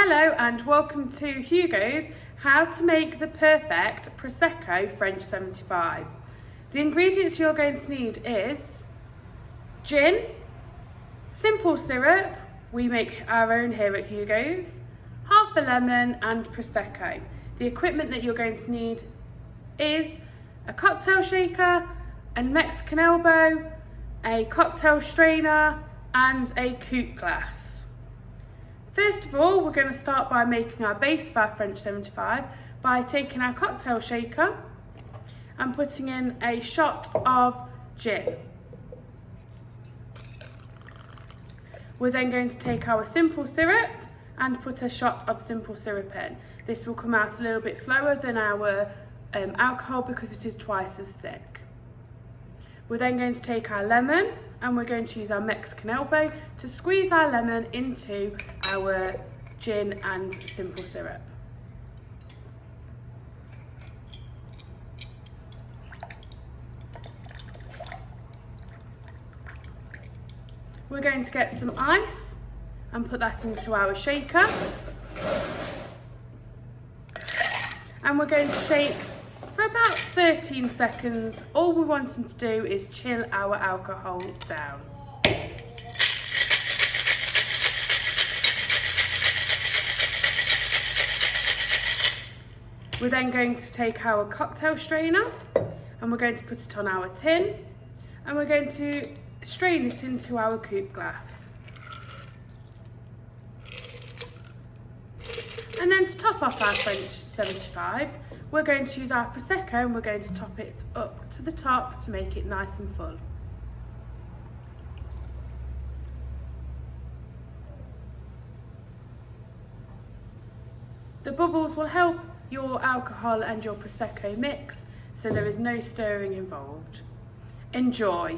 Hello and welcome to HUGO'S How to Make the Perfect Prosecco French 75. The ingredients you're going to need is gin, simple syrup, we make our own here at HUGO'S, half a lemon and Prosecco. The equipment that you're going to need is a cocktail shaker, a Mexican elbow, a cocktail strainer and a coupe glass. First of all, we're going to start by making our base for our French 75 by taking our cocktail shaker and putting in a shot of gin. We're then going to take our simple syrup and put a shot of simple syrup in. This will come out a little bit slower than our alcohol because it is twice as thick. We're then going to take our lemon and we're going to use our Mexican elbow to squeeze our lemon into our gin and simple syrup. We're going to get some ice and put that into our shaker. And we're going to shake for about 13 seconds. All we're wanting to do is chill our alcohol down. We're then going to take our cocktail strainer and we're going to put it on our tin and we're going to strain it into our coupe glass. And then to top off our French 75, we're going to use our Prosecco and we're going to top it up to the top to make it nice and full. The bubbles will help your alcohol and your Prosecco mix, so there is no stirring involved. Enjoy!